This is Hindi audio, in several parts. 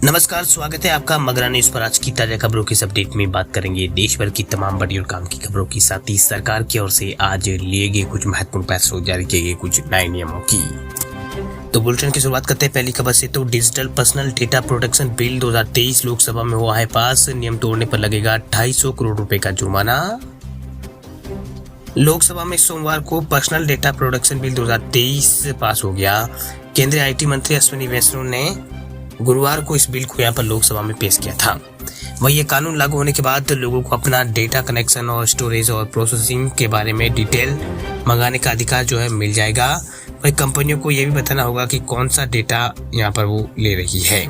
नमस्कार, स्वागत है आपका मगरा न्यूज पर। आज की ताजा खबरों की इस अपडेट में बात करेंगे देश भर की तमाम बड़ी और काम की खबरों की, साथ ही सरकार की ओर से आज लिए गए कुछ महत्वपूर्ण फैसलों, जारी किए गए कुछ नए नियमों की। तो बुलेटिन की शुरुआत करते हैं पहली खबर से। तो digital personal data protection bill 2023 Lok Sabha में हुआ है पास। नियम तोड़ने पर लगेगा 250 करोड़ रुपए का जुर्माना। लोकसभा में सोमवार को पर्सनल डेटा प्रोटेक्शन बिल 2023 पास हो गया। केंद्रीय आईटी मंत्री अश्विनी वैष्णव ने गुरुवार को इस बिल को यहाँ पर लोकसभा में पेश किया था। वही ये कानून लागू होने के बाद लोगों को अपना डेटा कनेक्शन और स्टोरेज और प्रोसेसिंग के बारे में डिटेल मंगाने का अधिकार जो है मिल जाएगा। वही कंपनियों को ये भी बताना होगा कि कौन सा डेटा यहाँ पर वो ले रही है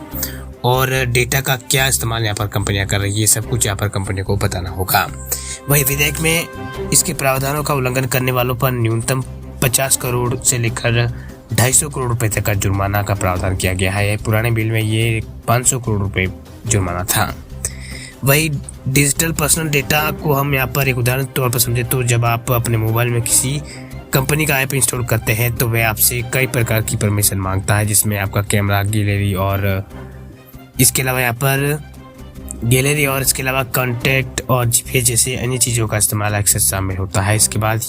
और डेटा का क्या इस्तेमाल यहाँ पर कंपनियां कर रही है, सब कुछ यहाँ पर कंपनियों को बताना होगा। वही विधेयक में इसके प्रावधानों का उल्लंघन करने वालों पर न्यूनतम 50 करोड़ से लेकर 250 करोड़ रुपए तक का जुर्माना का प्रावधान किया गया है। पुराने बिल में ये 500 करोड़ रुपए जुर्माना था। वही डिजिटल पर्सनल डेटा को हम यहाँ पर एक उदाहरण तौर पर समझे तो जब आप अपने मोबाइल में किसी कंपनी का ऐप इंस्टॉल करते हैं तो वह आपसे कई प्रकार की परमिशन मांगता है, जिसमें आपका कैमरा, गैलरी और इसके अलावा यहाँ पर गैलरी और इसके अलावा कॉन्टैक्ट और जीपीएस जैसे अन्य चीज़ों का इस्तेमाल एक्सेस शामिल होता है। इसके बाद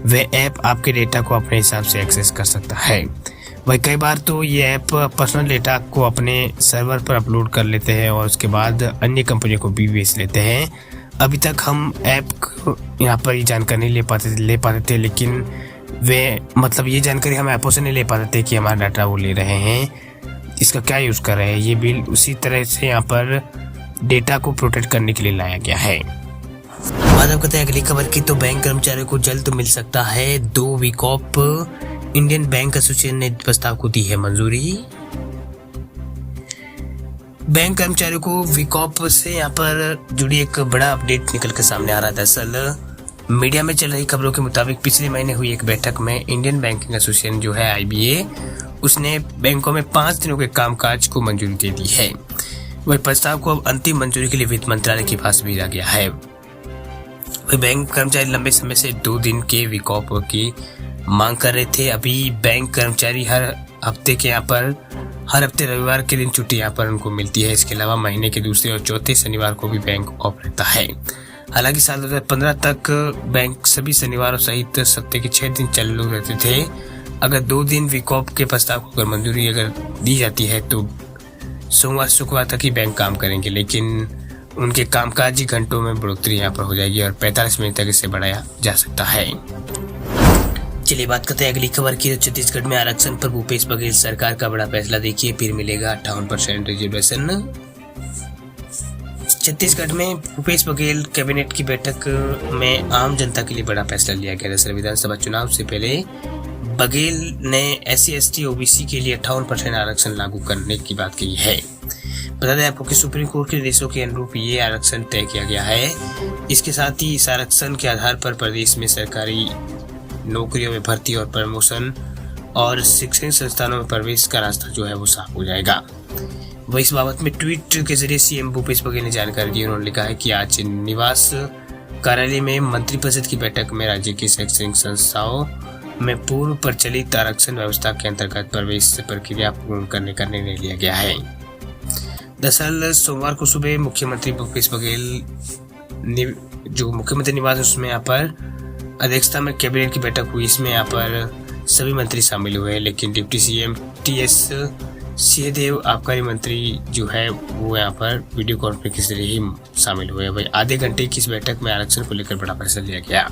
वह ऐप आपके डेटा को अपने हिसाब से एक्सेस कर सकता है। वही कई बार तो ये ऐप पर्सनल डेटा को अपने सर्वर पर अपलोड कर लेते हैं और उसके बाद अन्य कंपनियों को भी बेच लेते हैं। अभी तक हम ऐप को यहाँ पर ये जानकारी नहीं ले पाते थे, लेकिन वे ये जानकारी हम ऐपों से नहीं ले पाते थे कि हमारा डाटा वो ले रहे हैं, इसका क्या यूज़ कर रहे हैं। ये बिल उसी तरह से यहाँ पर डेटा को प्रोटेक्ट करने के लिए लाया गया है। बात करते हैं अगली खबर की। तो बैंक कर्मचारियों को जल्द मिल सकता है 2 week off. Indian Bank Association ने प्रस्ताव को दी है मंजूरी। बैंक कर्मचारियों को वीक ऑफ से यहाँ पर जुड़ी एक बड़ा अपडेट निकल कर सामने आ रहा है। दरअसल मीडिया में चल रही खबरों के मुताबिक पिछले महीने हुई एक बैठक में इंडियन बैंकिंग एसोसिएशन जो है IBA, उसने बैंकों में 5 दिनों के कामकाज को मंजूरी दे दी है। वही प्रस्ताव को अब अंतिम मंजूरी के लिए वित्त मंत्रालय के पास भेजा गया है। बैंक कर्मचारी लंबे समय से 2 दिन के वीक ऑफ की मांग कर रहे थे। अभी बैंक कर्मचारी हर हफ्ते रविवार के दिन छुट्टी यहाँ पर उनको मिलती है। इसके अलावा महीने के दूसरे और चौथे शनिवार को भी बैंक ऑफ रहता है। हालांकि साल 2015 तक बैंक सभी शनिवारों सहित सप्ताह के 6 दिन चालू रहते थे। अगर 2 दिन वीक ऑफ के प्रस्ताव को अगर मंजूरी अगर दी जाती है तो सोमवार शुक्रवार तक ही बैंक काम करेंगे, लेकिन उनके कामकाजी घंटों में बढ़ोतरी यहाँ पर हो जाएगी और 45 मिनट तक इसे बढ़ाया जा सकता है। चलिए बात करते हैं अगली खबर की। छत्तीसगढ़ में आरक्षण पर भूपेश बघेल सरकार का बड़ा फैसला। देखिए, फिर मिलेगा 58% रिजर्वेशन। छत्तीसगढ़ में भूपेश बघेल कैबिनेट की बैठक में आम जनता के लिए बड़ा फैसला लिया गया। दरअसल विधानसभा चुनाव से पहले बघेल ने SC ST OBC के लिए 58% आरक्षण लागू करने की बात कही है। बता दें आपको कि सुप्रीम कोर्ट के निर्देशों के अनुरूप ये आरक्षण तय किया गया है। इसके साथ ही इस आरक्षण के आधार पर प्रदेश में सरकारी नौकरियों में भर्ती और प्रमोशन और शिक्षण संस्थानों में प्रवेश का रास्ता जो है वो साफ हो जाएगा। वही इस बाबत में ट्वीट के जरिए CM भूपेश बघेल ने जानकारी दी। उन्होंने लिखा है कि आज निवास कार्यालय में मंत्रिपरिषद की बैठक में राज्य की शैक्षणिक संस्थाओं में पूर्व प्रचलित आरक्षण व्यवस्था के अंतर्गत प्रवेश प्रक्रिया पूर्ण करने का निर्णय लिया गया है। दरअसल सोमवार को सुबह मुख्यमंत्री भूपेश बघेल जो मुख्यमंत्री निवास है उसमें यहाँ पर अध्यक्षता में कैबिनेट की बैठक हुई। इसमें यहाँ पर सभी मंत्री शामिल हुए, लेकिन डिप्टी CM TS सिंहदेव आबकारी मंत्री जो है वो यहाँ पर वीडियो कॉन्फ्रेंस के जरिए ही शामिल हुए। वही आधे घंटे की इस बैठक में आरक्षण को लेकर बड़ा फैसला लिया गया।